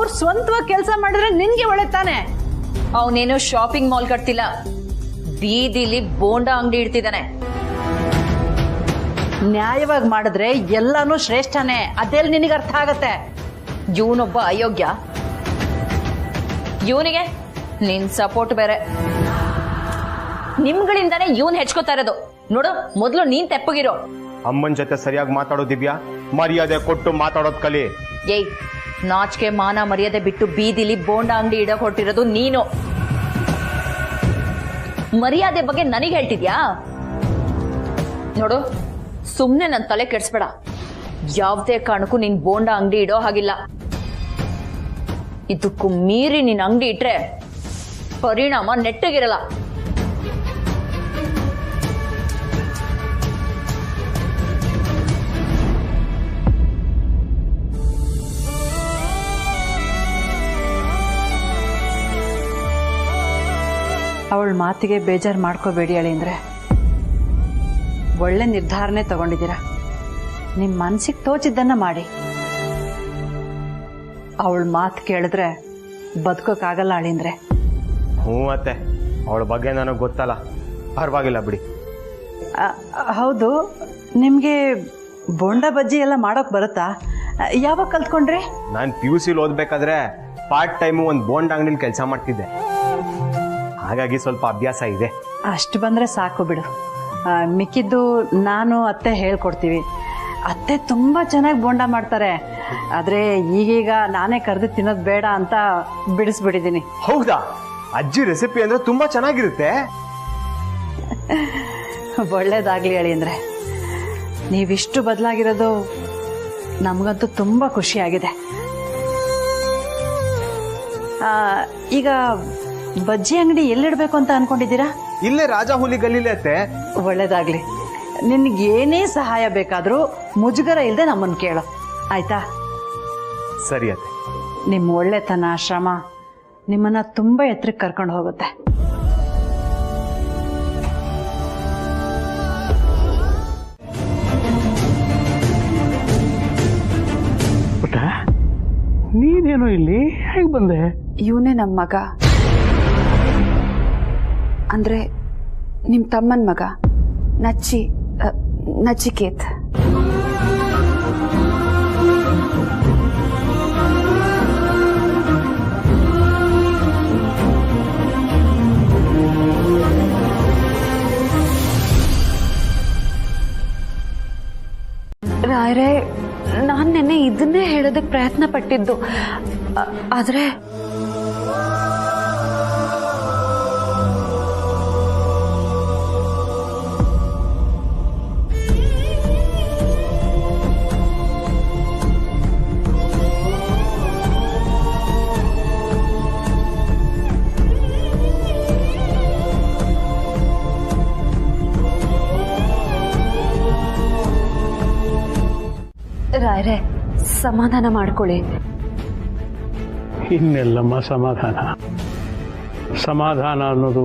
ಅವ್ರು ಸ್ವಂತವಾಗಿ ಕೆಲಸ ಮಾಡಿದ್ರೆ ನಿನ್ಗೆ ಒಳ್ಳೆ ತಾನೆ. ಅವನೇನು ಶಾಪಿಂಗ್ ಮಾಲ್ ಕಟ್ತಿಲ್ಲ, ಬೀದಿಲಿ ಬೋಂಡಾ ಅಂಗಡಿ ಇಡ್ತಿದ್ದಾನೆ. ನ್ಯಾಯವಾಗಿ ಮಾಡಿದ್ರೆ ಎಲ್ಲಾನು ಶ್ರೇಷ್ಠನೇ, ಅದೆಲ್ಲಿ ನಿನಗೆ ಅರ್ಥ ಆಗತ್ತೆ. ಇವನೊಬ್ಬ ಅಯೋಗ್ಯ, ಇವನಿಗೆ ನಿನ್ ಸಪೋರ್ಟ್ ಬೇರೆ. ನಿಮ್ಗಳಿಂದಾನೇ ಇವನ್ ಹೆಚ್ಕೋತಾ ಇರೋದು. ನೋಡು, ಮೊದ್ಲು ನೀನ್ ತೆಪ್ಪಗಿರೋ. ಅಮ್ಮನ ಜೊತೆ ಸರಿಯಾಗಿ ಮಾತಾಡೋ ದಿವ್ಯಾ, ಮರ್ಯಾದೆ ಕೊಟ್ಟು ಮಾತಾಡೋದ್ ಕಲಿ. ಏಯ್, ನಾಚಿಕೆ ಮಾನ ಮರ್ಯಾದೆ ಬಿಟ್ಟು ಬೀದಿಲಿ ಬೋಂಡಾ ಅಂಗಡಿ ಇಡಕ್ ಹೊರಟಿರೋದು ನೀನು. ಮರ್ಯಾದೆ ಬಗ್ಗೆ ನನಗೆ ಹೇಳ್ತಿದ್ಯಾ? ನೋಡು, ಸುಮ್ನೆ ನನ್ ತಲೆ ಕೆಡ್ಸ್ಬೇಡ. ಯಾವ್ದೇ ಕಾರಣಕ್ಕೂ ನೀನ್ ಬೋಂಡಾ ಅಂಗಡಿ ಇಡೋ ಹಾಗಿಲ್ಲ. ಇದಕ್ಕೂ ಮೀರಿ ನಿನ್ ಅಂಗಡಿ ಇಟ್ರೆ ಪರಿಣಾಮ ನೆಟ್ಟಗಿರಲ್ಲ. ಅವಳ ಮಾತಿಗೆ ಬೇಜಾರು ಮಾಡ್ಕೋಬೇಡಿ ಅಳಿಂದ್ರೆ. ಒಳ್ಳೆ ನಿರ್ಧಾರನೇ ತಗೊಂಡಿದ್ದೀರಾ. ನಿಮ್ಮ ಮನ್ಸಿಗೆ ತೋಚಿದ್ದನ್ನ ಮಾಡಿ. ಅವಳ ಮಾತು ಕೇಳಿದ್ರೆ ಬದುಕೋಕ್ಕಾಗಲ್ಲ ಅಳಿಂದ್ರೆ. ಹ್ಞೂ ಅತ್ತೆ, ಅವಳ ಬಗ್ಗೆ ನನಗೆ ಗೊತ್ತಲ್ಲ, ಪರವಾಗಿಲ್ಲ ಬಿಡಿ. ಹೌದು, ನಿಮಗೆ ಬೋಂಡಾ ಬಜ್ಜಿ ಎಲ್ಲ ಮಾಡೋಕೆ ಬರುತ್ತಾ? ಯಾವಾಗ ಕಲ್ತ್ಕೊಂಡ್ರಿ? ನಾನು PUC ಓದ್ಬೇಕಾದ್ರೆ ಪಾರ್ಟ್ ಟೈಮು ಒಂದು ಬೋಂಡ್ ಅಂಗಡಿಲಿ ಕೆಲಸ ಮಾಡ್ತಿದ್ದೆ, ಹಾಗಾಗಿ ಸ್ವಲ್ಪ ಅಭ್ಯಾಸ ಇದೆ. ಅಷ್ಟು ಬಂದರೆ ಸಾಕು ಬಿಡು. ಮಿಕ್ಕಿದ್ದು ನಾನು ಅತ್ತೆ ಹೇಳ್ಕೊಡ್ತೀವಿ. ಅತ್ತೆ ತುಂಬ ಚೆನ್ನಾಗಿ ಬೋಂಡ ಮಾಡ್ತಾರೆ. ಆದರೆ ಈಗೀಗ ನಾನೇ ಕರೆದು ತಿನ್ನೋದು ಬೇಡ ಅಂತ ಬಿಡಿಸ್ಬಿಟ್ಟಿದ್ದೀನಿ. ಹೌದಾ? ಅಜ್ಜಿ ರೆಸಿಪಿ ಅಂದ್ರೆ ತುಂಬಾ ಚೆನ್ನಾಗಿರುತ್ತೆ. ಒಳ್ಳೇದಾಗ್ಲಿ ಹೇಳಿ ಅಂದರೆ. ನೀವಿಷ್ಟು ಬದಲಾಗಿರೋದು ನಮಗಂತೂ ತುಂಬ ಖುಷಿಯಾಗಿದೆ. ಈಗ ಬಜ್ಜಿ ಅಂಗಡಿ ಎಲ್ಲಿಡಬೇಕು ಅಂತ ಅನ್ಕೊಂಡಿದ್ದೀರಾ? ಇಲ್ಲೇ ರಾಜ ಹುಲಿ ಗಲ್ಲಿಲೆ ಅತ್ತೆ. ಒಳ್ಳೇದಾಗ್ಲಿ. ನಿನ್ಗೇನೇ ಸಹಾಯ ಬೇಕಾದರೂ ಮುಜುಗರ ಇಲ್ಲದೆ ನಮ್ಮನ್ನು ಕೇಳು, ಆಯ್ತಾ? ಸರಿ ಅತ್ತೆ. ನಿಮ್ಮ ಒಳ್ಳೆತನ, ಶ್ರಮ ನಿಮ್ಮನ್ನ ತುಂಬ ಎತ್ತರಕ್ಕೆ ಕರ್ಕೊಂಡು ಹೋಗುತ್ತೆ. ನೀನೇನೋ ಇಲ್ಲಿ ಹೇಗೆ ಬಂದೆ? ಇವನೇ ನಮ್ಮ ಮಗ, ಅಂದ್ರೆ ನಿಮ್ಮ ತಮ್ಮನ ಮಗ, ನಚಿಕೇತ್. ರಾಯರೇ, ನಾನು ನೆನ್ನೆ ಇದನ್ನೇ ಹೇಳೋದಕ್ಕೆ ಪ್ರಯತ್ನ ಪಟ್ಟಿದ್ದು, ಆದ್ರೆ ರಾಯರೇ, ಸಮಾಧಾನ ಮಾಡ್ಕೊಳ್ಳಿ. ಇನ್ನೆಲ್ಲಮ್ಮ ಸಮಾಧಾನ? ಸಮಾಧಾನ ಅನ್ನೋದು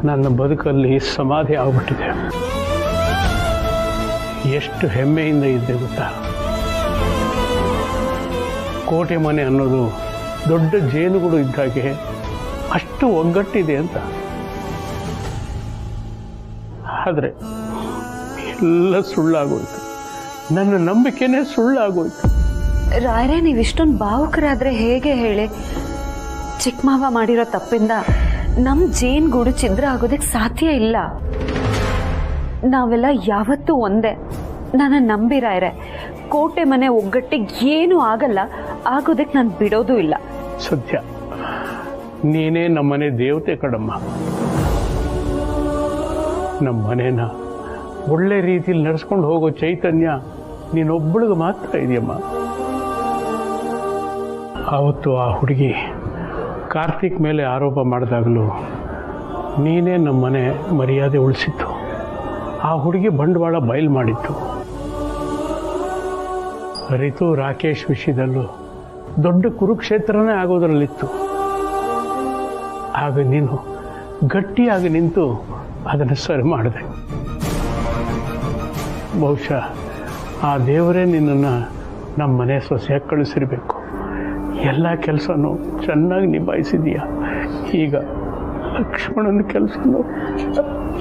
ನನ್ನ ಬದುಕಲ್ಲಿ ಸಮಾಧಿ ಆಗ್ಬಿಟ್ಟಿದೆ. ಎಷ್ಟು ಹೆಮ್ಮೆಯಿಂದ ಇದ್ದೆ ಗೊತ್ತಾ? ಕೋಟೆ ಮನೆ ಅನ್ನೋದು ದೊಡ್ಡ ಜೇನುಗೂಡು ಇದ್ದಾಗೆ ಅಷ್ಟು ಒಗ್ಗಟ್ಟಿದೆ ಅಂತ. ಆದರೆ ಎಲ್ಲ ಸುಳ್ಳಾಗೋಯ್ತು. ನನ್ನ ನಂಬಿಕೆನೇ ಸುಳ್ಳಾಗೋಯ್ತು. ರಾಯರೇ, ನೀವಿಷ್ಟೊಂದು ಭಾವುಕರಾದ್ರೆ ಹೇಗೆ ಹೇಳಿ? ಚಿಕ್ಕ ಮಾವ ಮಾಡಿರೋ ತಪ್ಪಿಂದ ನಮ್ಮ ಜೇನುಗೂಡು ಛಿದ್ರ ಆಗೋದಕ್ಕೆ ಸಾಧ್ಯ ಇಲ್ಲ. ನಾವೆಲ್ಲ ಯಾವತ್ತೂ ಒಂದೇ. ನನ್ನ ನಂಬಿ ರಾಯರೇ, ಕೋಟೆ ಮನೆ ಒಗ್ಗಟ್ಟಿಗೆ ಏನೂ ಆಗಲ್ಲ, ಆಗೋದಕ್ಕೆ ನಾನು ಬಿಡೋದೂ ಇಲ್ಲ. ಸತ್ಯ, ನೀನೇ ನಮ್ಮನೆ ದೇವತೆ ಕಡಮ್ಮ. ನಮ್ಮ ಮನೇನ ಒಳ್ಳೆ ರೀತಿಯಲ್ಲಿ ನಡೆಸ್ಕೊಂಡು ಹೋಗೋ ಚೈತನ್ಯ ನೀನೊಬ್ಬಳಿಗೆ ಮಾತ್ರ ಇದೆಯಮ್ಮ. ಆವತ್ತು ಆ ಹುಡುಗಿ ಕಾರ್ತಿಕ್ ಮೇಲೆ ಆರೋಪ ಮಾಡಿದಾಗಲೂ ನೀನೇ ನಮ್ಮನೆ ಮರ್ಯಾದೆ ಉಳಿಸಿತ್ತು. ಆ ಹುಡುಗಿ ಬಂಡವಾಳ ಬಯಲು ಮಾಡಿತ್ತು. ರಿತು ರಾಕೇಶ್ ವಿಷಯದಲ್ಲೂ ದೊಡ್ಡ ಕುರುಕ್ಷೇತ್ರನೇ ಆಗೋದ್ರಲ್ಲಿತ್ತು. ಆಗ ನೀನು ಗಟ್ಟಿಯಾಗಿ ನಿಂತು ಅದನ್ನು ಸರಿ ಮಾಡಿದೆ. ಬಹುಶಃ ಆ ದೇವರೇ ನಿನ್ನನ್ನು ನಮ್ಮ ಮನೆ ಸೊಸೆಯಾಗಿ ಕಳಿಸಿರಬೇಕು. ಎಲ್ಲ ಕೆಲಸನೂ ಚೆನ್ನಾಗಿ ನಿಭಾಯಿಸಿದೀಯ. ಈಗ ಲಕ್ಷ್ಮಣನ ಕೆಲಸನೂ.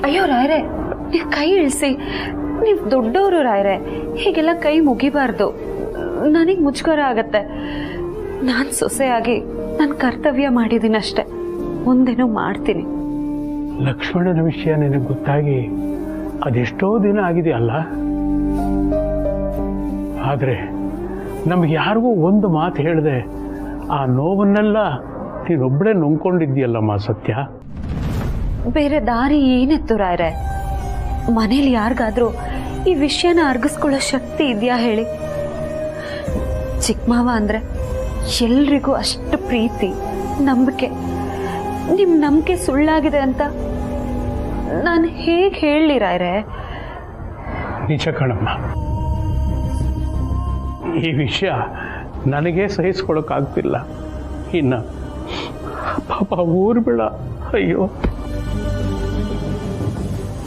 ಅಯ್ಯೋ ರಾಯ್ರೆ, ನೀವು ಕೈ ಇಳಿಸಿ. ನೀವು ದೊಡ್ಡವರು ರಾಯ್ರೆ, ಹೀಗೆಲ್ಲ ಕೈ ಮುಗಿಬಾರ್ದು. ನನಗೆ ಮುಜುಗರ ಆಗತ್ತೆ. ನಾನು ಸೊಸೆಯಾಗಿ ನನ್ನ ಕರ್ತವ್ಯ ಮಾಡಿದ್ದೀನಷ್ಟೆ, ಮುಂದೇನೂ ಮಾಡ್ತೀನಿ. ಲಕ್ಷ್ಮಣನ ವಿಷಯ ನಿನಗೆ ಗೊತ್ತಾಗಿ ಅದೆಷ್ಟೋ ದಿನ ಆಗಿದೆ ಅಲ್ಲ. ಆದರೆ ನಮ್ಗೆ ಯಾರಿಗೂ ಒಂದು ಮಾತು ಹೇಳಿದೆ ಆ ನೋವನ್ನೆಲ್ಲ ನೀನೊಬ್ಬಳೇ ನುಂಗ್ಕೊಂಡಿದ್ದೀಯಲ್ಲಮ್ಮ ಸತ್ಯ. ಬೇರೆ ದಾರಿ ಏನಿತ್ತು ರಾಯ್ರೆ? ಮನೇಲಿ ಯಾರಿಗಾದ್ರೂ ಈ ವಿಷಯನ ಅರ್ಗಿಸ್ಕೊಳ್ಳೋ ಶಕ್ತಿ ಇದೆಯಾ ಹೇಳಿ? ಚಿಕ್ಕ ಮಾವ ಅಂದ್ರೆ ಎಲ್ರಿಗೂ ಅಷ್ಟು ಪ್ರೀತಿ, ನಂಬಿಕೆ. ನಿಮ್ ನಂಬಿಕೆ ಸುಳ್ಳಾಗಿದೆ ಅಂತ ನಾನು ಹೇಗೆ ಹೇಳಲಿ ರಾಯ್ರೆ? ನಿಜ ಕಣಮ್ಮ, ಈ ವಿಷಯ ನನಗೆ ಸಹಿಸ್ಕೊಳಕ್ಕಾಗ್ತಿಲ್ಲ. ಇನ್ನು ಪಾಪ ಊರು ಬೇಡ. ಅಯ್ಯೋ,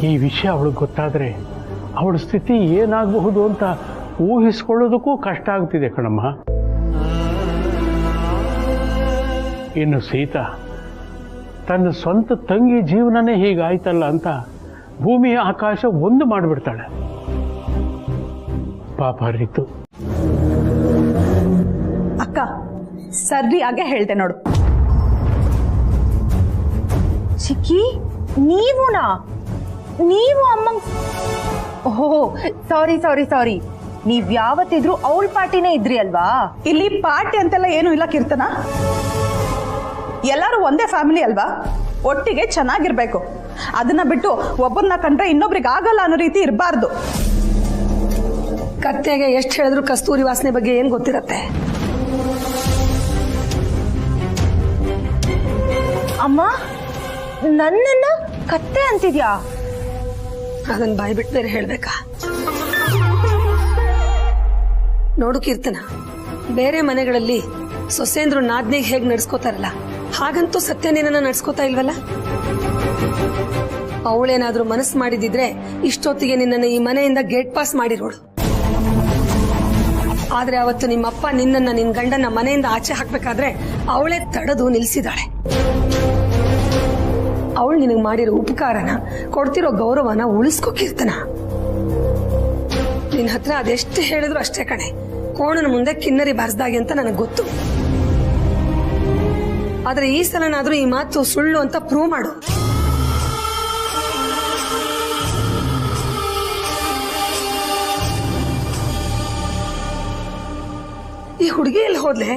ಈ ವಿಷಯ ಅವಳಿಗೆ ಗೊತ್ತಾದರೆ ಅವಳ ಸ್ಥಿತಿ ಏನಾಗಬಹುದು ಅಂತ ಊಹಿಸ್ಕೊಳ್ಳೋದಕ್ಕೂ ಕಷ್ಟ ಆಗ್ತಿದೆ ಕಣಮ್ಮ. ಇನ್ನು ಸೀತಾ ತನ್ನ ಸ್ವಂತ ತಂಗಿ ಜೀವನನೇ ಹೀಗಾಯ್ತಲ್ಲ ಅಂತ ಭೂಮಿ ಆಕಾಶ ಒಂದು ಮಾಡಿಬಿಡ್ತಾಳೆ. ಪಾಪ ರೀತು. ಅಕ್ಕ ಸರಿಯಾಗೆ ಹೇಳ್ದೆ ನೋಡು. ಚಿಕ್ಕಿ, ನೀವು ಅಮ್ಮ. ಓಹೋ, ಸಾರಿ. ನೀವ್ ಯಾವತ್ತಿದ್ರು ಅವಳ ಪಾರ್ಟಿನೇ ಇದ್ರಿ ಅಲ್ವಾ? ಇಲ್ಲಿ ಪಾರ್ಟಿ ಅಂತೆಲ್ಲ ಏನು ಇಲ್ಲ ಕೀರ್ತನ. ಎಲ್ಲರೂ ಒಂದೇ ಫ್ಯಾಮಿಲಿ ಅಲ್ವಾ, ಒಟ್ಟಿಗೆ ಚೆನ್ನಾಗಿರ್ಬೇಕು. ಅದನ್ನ ಬಿಟ್ಟು ಒಬ್ಬರನ್ನ ಕಂಡ್ರೆ ಇನ್ನೊಬ್ರಿಗೆ ಆಗಲ್ಲ ಅನ್ನೋ ರೀತಿ ಇರಬಾರ್ದು. ಕತ್ತೆಗೆ ಎಷ್ಟು ಹೇಳಿದ್ರು ಕಸ್ತೂರಿ ವಾಸನೆ ಬಗ್ಗೆ ಏನ್ ಗೊತ್ತಿರತ್ತೆ? ಅಮ್ಮ, ನನ್ನನ್ನ ಕತ್ತೆ ಅಂತಿದ್ಯಾ? ಅದನ್ನ ಬಾಯಿ ಬಿಟ್ಟು ಬೇರೆ ಹೇಳ್ಬೇಕಾ? ನೋಡು ಕೀರ್ತನ, ಬೇರೆ ಮನೆಗಳಲ್ಲಿ ಸೊಸೆಂದ್ರು ನಾದ್ನಿಗೆ ಹೇಗ್ ನಡ್ಸ್ಕೋತಾರಲ್ಲ, ಹಾಗಂತೂ ಸತ್ಯ ನಿನ್ನ ನಡ್ಸ್ಕೋತಾ ಇಲ್ವಲ್ಲ. ಅವಳೇನಾದ್ರೂ ಮನಸ್ಸು ಮಾಡಿದಿದ್ರೆ ಇಷ್ಟೊತ್ತಿಗೆ ನಿನ್ನನ್ನು ಈ ಮನೆಯಿಂದ ಗೇಟ್ ಪಾಸ್ ಮಾಡಿರೋಳು. ಆದ್ರೆ ಅವತ್ತು ನಿಮ್ಮಪ್ಪ ನಿನ್ನ ಗಂಡನ ಮನೆಯಿಂದ ಆಚೆ ಹಾಕ್ಬೇಕಾದ್ರೆ ಅವಳೇ ತಡೆದು ನಿಲ್ಸಿದಾಳೆ. ಅವಳು ನಿನಗೆ ಮಾಡಿರೋ ಉಪಕಾರನ, ಕೊಡ್ತಿರೋ ಗೌರವನ ಉಳಿಸ್ಕೋ ಕೀರ್ತನ. ನಿನ್ನ ಹತ್ರ ಅದೆಷ್ಟು ಹೇಳಿದ್ರು ಅಷ್ಟೇ ಕಣೆ. ಕೋಣನ ಮುಂದೆ ಕಿನ್ನರಿ ಬಾರಿಸ್ದಾಗೆ ಅಂತ ನನಗೆ ಗೊತ್ತು. ಆದ್ರೆ ಈ ಸಲನಾದ್ರೂ ಈ ಮಾತು ಸುಳ್ಳು ಅಂತ ಪ್ರೂವ್ ಮಾಡು. ಈ ಹುಡುಗಿ ಎಲ್ಲಿ ಹೋದ್ಲೆ?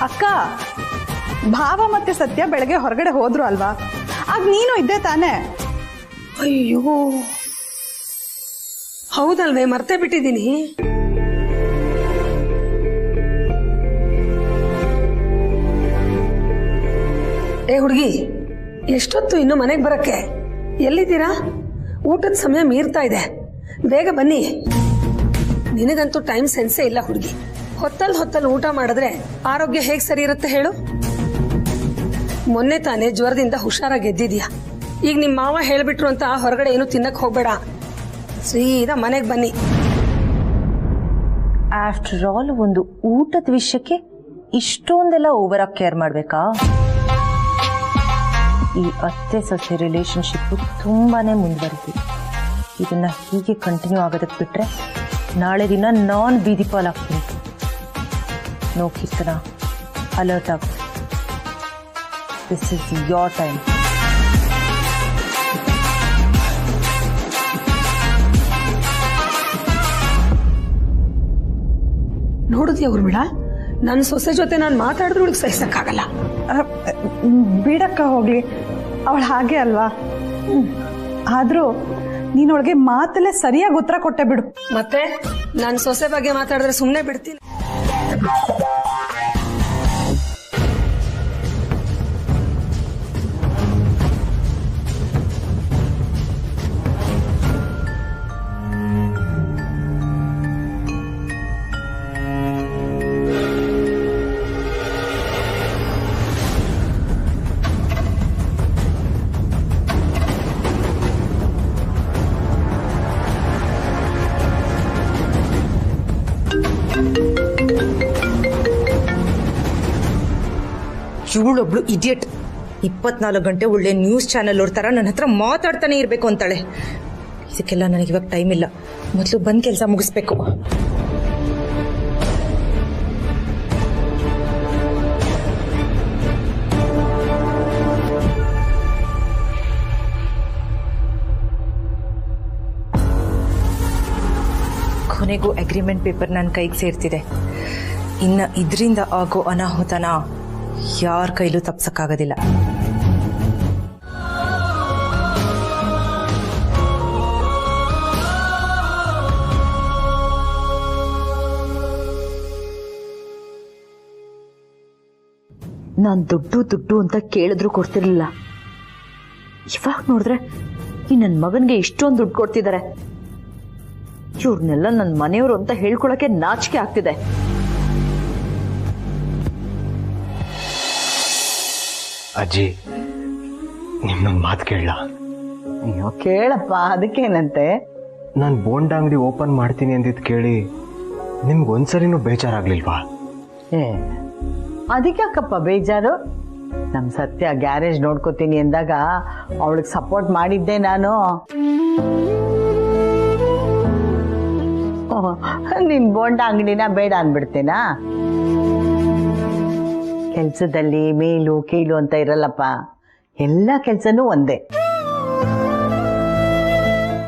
ಅಕ್ಕ, ಭಾವ ಮತ್ತೆ ಸತ್ಯ ಬೆಳಗ್ಗೆ ಹೊರಗಡೆ ಹೋದ್ರು ಅಲ್ವಾ, ಆಗ ನೀನು ಇದ್ದೆ ತಾನೆ. ಅಯ್ಯೋ ಹೌದಲ್ವೇ, ಮರ್ತೇ ಬಿಟ್ಟಿದ್ದೀನಿ. ಏ ಹುಡುಗಿ, ಎಷ್ಟೊತ್ತು ಇನ್ನು ಮನೆಗೆ ಬರಕ್ಕೆ? ಎಲ್ಲಿದ್ದೀರಾ? ಊಟದ ಸಮಯ ಮೀರ್ತಾ ಇದೆ, ಬೇಗ ಬನ್ನಿ. ನಿನಗಂತೂ ಟೈಮ್ ಸೆನ್ಸೇ ಇಲ್ಲ ಹುಡುಗಿ. ಹೊತ್ತಲ್ಲಿ ಊಟ ಮಾಡಿದ್ರೆ ಆರೋಗ್ಯ ಹೇಗೆ ಸರಿ ಇರುತ್ತೆ ಹೇಳು? ಮೊನ್ನೆ ತಾನೇ ಜ್ವರದಿಂದ ಹುಷಾರಾಗಿ ಎದ್ದಿದ್ಯಾ. ಈಗ ನಿಮ್ಮ ಮಾವ ಹೇಳ್ಬಿಟ್ರು ಅಂತ ಹೊರಗಡೆ ಏನು ತಿನ್ನಕ್ ಹೋಗ್ಬೇಡ, ಸೀದಾ ಮನೆಗೆ ಬನ್ನಿ. ಆಫ್ಟರ್ ಆಲ್ ಒಂದು ಊಟದ ವಿಷಯಕ್ಕೆ ಇಷ್ಟೊಂದೆಲ್ಲ ಓವರ್ ಆಗಿ ಕೇರ್ ಮಾಡ್ಬೇಕಾ? ಈ ಅತ್ತೆ ಸೊಸೆ ರಿಲೇಶನ್ಶಿಪ್ ತುಂಬಾನೇ ಮುಂದುವರಿತೀವಿ. ಇದನ್ನ ಹೀಗೆ ಕಂಟಿನ್ಯೂ ಆಗೋದಕ್ಕೆ ಬಿಟ್ರೆ ನಾಳೆ ದಿನ ನಾನ್ ಬೀದಿ ಪಾಲಾಗ್ತೀನಿ. ನೋ ಕೀರ್ತನ, ಅಲರ್ಟ್ ಆಗು. This is your time. ನೋಡಿದ್ಯಾ ಊರ್ಮಿಳ, ನನ್ನ ಸೊಸೆ ಜೊತೆ ನಾನು ಮಾತಾಡಿದ್ರು ಹುಡುಗ ಸಹಿಸಕ್ಕಾಗಲ್ಲ. ಬಿಡಕ್ಕ ಹೋಗ್ಲಿ, ಅವಳು ಹಾಗೆ ಅಲ್ವಾ. ಆದ್ರೂ ನೀನೊಳಗೆ ಮಾತಲ್ಲೇ ಸರಿಯಾಗಿ ಉತ್ತರ ಕೊಟ್ಟೆ ಬಿಡು. ಮತ್ತೆ ನಾನು ಸೊಸೆ ಬಗ್ಗೆ ಮಾತಾಡಿದ್ರೆ ಸುಮ್ಮನೆ ಬಿಡ್ತೀನಿ. ಇವಳೊಬ್ಳು ಇಡಿಯಟ್. 24 ಗಂಟೆ ಒಳ್ಳೆ ನ್ಯೂಸ್ ಚಾನೆಲ್ ಅವ್ರ ಥರ ನನ್ನ ಹತ್ರ ಮಾತಾಡ್ತಾನೆ ಇರಬೇಕು ಅಂತಾಳೆ. ಇದಕ್ಕೆಲ್ಲ ನನಗೆ ಇವಾಗ ಟೈಮ್ ಇಲ್ಲ. ಮೊದಲು ಬಂದು ಕೆಲಸ ಮುಗಿಸ್ಬೇಕು. ಕೊನೆಗೂ ಅಗ್ರಿಮೆಂಟ್ ಪೇಪರ್ ನನ್ನ ಕೈಗೆ ಸೇರ್ತಿದೆ. ಇನ್ನು ಇದರಿಂದ ಆಗೋ ಅನಾಹುತನ ಯಾರ ಕೈಲೂ ತಪ್ಸಕ್ಕಾಗೋದಿಲ್ಲ. ನಾನ್ ದುಡ್ಡು ಅಂತ ಕೇಳಿದ್ರು ಕೊಡ್ತಿರ್ಲಿಲ್ಲ. ಇವಾಗ ನೋಡಿದ್ರೆ ಈ ನನ್ನ ಮಗನ್ಗೆ ಇಷ್ಟೊಂದು ದುಡ್ಡು ಕೊಡ್ತಿದ್ದಾರೆ. ಇವ್ರನ್ನೆಲ್ಲ ನನ್ನ ಮನೆಯವರು ಅಂತ ಹೇಳ್ಕೊಳಕ್ಕೆ ನಾಚಿಕೆ ಆಗ್ತಿದೆ. ಅಜ್ಜಿ, ನಿಮ್ನೊಂದು ಮಾತು ಕೇಳಲ್ಲ? ಅಯ್ಯೋ ಕೇಳಪ್ಪ, ಅದಕ್ಕೇನಂತೆ? ನಾನು ಬೋಂಡ ಅಂಗಡಿ ಓಪನ್ ಮಾಡ್ತೀನಿ ಅಂದಿದ್ದು ಕೇಳಿ ನಿಮ್ಗೊಂದ್ಸರಿನೂ ಬೇಜಾರಾಗ್ಲಿಲ್ವಾ? ಅದಕ್ಯಾಕಪ್ಪ ಬೇಜಾರು? ನಮ್ಮ ಸತ್ಯ ಗ್ಯಾರೇಜ್ ನೋಡ್ಕೋತೀನಿ ಅಂದಾಗ ಅವಳಿಗೆ ಸಪೋರ್ಟ್ ಮಾಡಿದ್ದೆ ನಾನು. ನಿನ್ ಬೋಂಡ ಅಂಗಡಿನ ಬೇಡ ಅಂದ್ಬಿಡ್ತೇನಾ? ಕೆಲ್ಸದಲ್ಲಿ ಮೇಲು ಕೀಳು ಅಂತ ಇರಲ್ಲಪ್ಪ, ಎಲ್ಲ ಕೆಲ್ಸನೂ ಒಂದೇ.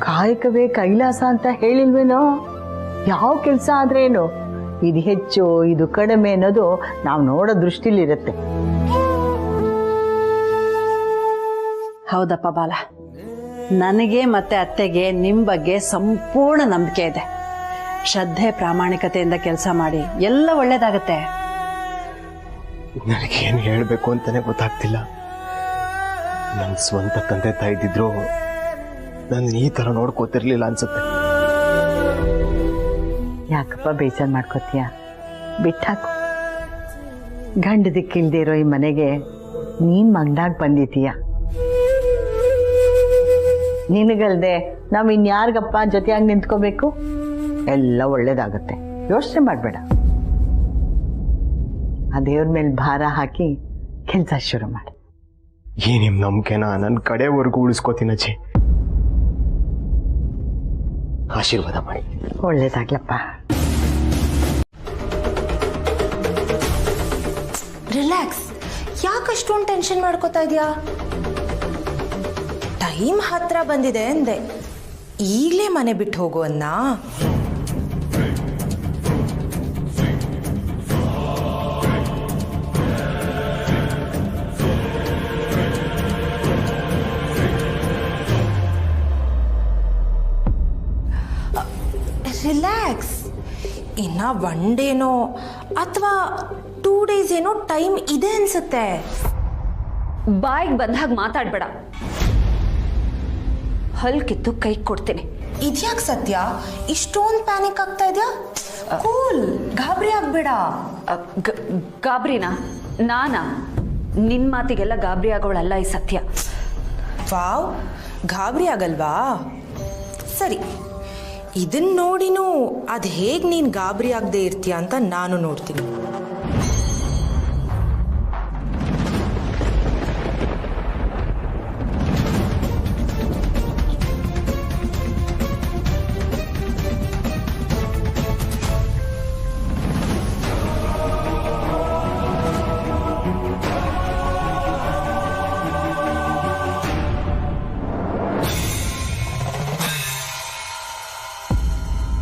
ಕಾಯಕವೇ ಕೈಲಾಸ ಅಂತ ಹೇಳಿಲ್ವೇನೋ? ಯಾವ ಕೆಲಸ ಆದ್ರೇನು, ಇದು ಹೆಚ್ಚು ಇದು ಕಡಿಮೆ ಅನ್ನೋದು ನಾವು ನೋಡೋ ದೃಷ್ಟಿಲಿರುತ್ತೆ. ಹೌದಪ್ಪ ಬಾಲ, ನನಗೆ ಮತ್ತೆ ಅತ್ತೆಗೆ ನಿಮ್ ಬಗ್ಗೆ ಸಂಪೂರ್ಣ ನಂಬಿಕೆ ಇದೆ. ಶ್ರದ್ಧೆ ಪ್ರಾಮಾಣಿಕತೆಯಿಂದ ಕೆಲಸ ಮಾಡಿ ಎಲ್ಲ ಒಳ್ಳೇದಾಗತ್ತೆ. ನನಗೇನು ಹೇಳಬೇಕು ಅಂತಾನೆ ಗೊತ್ತಾಗ್ತಿಲ್ಲ. ನನ್ನ ಸ್ವಂತ ತಂದೆ ತಾಯಿ ಇದ್ದಿದ್ರು ನಾನು ಈ ತರ ನೋಡ್ಕೋತಿರ್ಲಿಲ್ಲ ಅನ್ಸುತ್ತೆ. ಯಾಕಪ್ಪ ಬೇಜಾರು ಮಾಡ್ಕೋತೀಯ? ಬಿಟ್ಟಾಕು. ಗಂಡ ದಿಕ್ಕಿಲ್ದೇ ಇರೋ ಈ ಮನೆಗೆ ನೀನ್ ಮಗನಾಗ್ ಬಂದಿದ್ದೀಯ. ನಿನಗಲ್ದೆ ನಾವ್ ಇನ್ಯಾರಿಗಪ್ಪ ಜೊತೆಯಾಗಿ ನಿಂತ್ಕೋಬೇಕು? ಎಲ್ಲ ಒಳ್ಳೇದಾಗತ್ತೆ, ಯೋಚನೆ ಮಾಡ್ಬೇಡ. ಆ ದೇವ್ರ ಮೇಲೆ ಭಾರ ಹಾಕಿ ಕೆಲಸ ಶುರು ಮಾಡಿ. ಈ ನಿಮ್ ನಂಬಿಕೆನ ನನ್ನ ಕಡೆವರೆಗೂ ಉಳಿಸ್ಕೋತೀನಿ ಅಜ್ಜಿ. ಆಶೀರ್ವಾದ ಮಾಡಿ. ಒಳ್ಳೇದಾಗ್ಲಪ್ಪ. ರಿಲ್ಯಾಕ್ಸ್. ಯಾಕಷ್ಟೊಂದು ಟೆನ್ಷನ್ ಮಾಡ್ಕೋತಾ ಇದೆಯಾ? ಟೈಮ್ ಹತ್ರ ಬಂದಿದೆ ಅಂದೆ, ಈಗಲೇ ಮನೆ ಬಿಟ್ಟು ಹೋಗು ಅನ್ನ. ರಿಲ್ಯಾಕ್ಸ್. ಇನ್ನ 1 ಡೇನೋ ಅಥವಾ 2 ಡೇಸ್ ಏನೋ ಟೈಮ್ ಇದೆ ಅನ್ಸುತ್ತೆ. ಬಾಯಿಗೆ ಬಂದಾಗ ಮಾತಾಡ್ಬೇಡ. ಹಲ್ ಕಿತ್ತು ಕೈ ಕೊಡ್ತೀನಿ. ಇದ್ಯಾಕೆ ಸತ್ಯ ಇಷ್ಟೊಂದು ಪ್ಯಾನಿಕ್ ಆಗ್ತಾ ಇದೆಯಾ? ಕೂಲ್, ಗಾಬರಿ ಆಗ್ಬೇಡ. ಗಾಬರಿನಾ? ನಾನಾ? ನಿನ್ ಮಾತಿಗೆಲ್ಲ ಗಾಬರಿ ಆಗೋಳಲ್ಲ ಈ ಸತ್ಯ. ವಾವ್, ಗಾಬರಿ ಆಗಲ್ವಾ? ಸರಿ, ಇದನ್ನ ನೋಡಿನೂ ಅದು ಹೇಗೆ ನೀನು ಗಾಬರಿ ಆಗದೆ ಇರ್ತೀಯ ಅಂತ ನಾನು ನೋಡ್ತೀನಿ.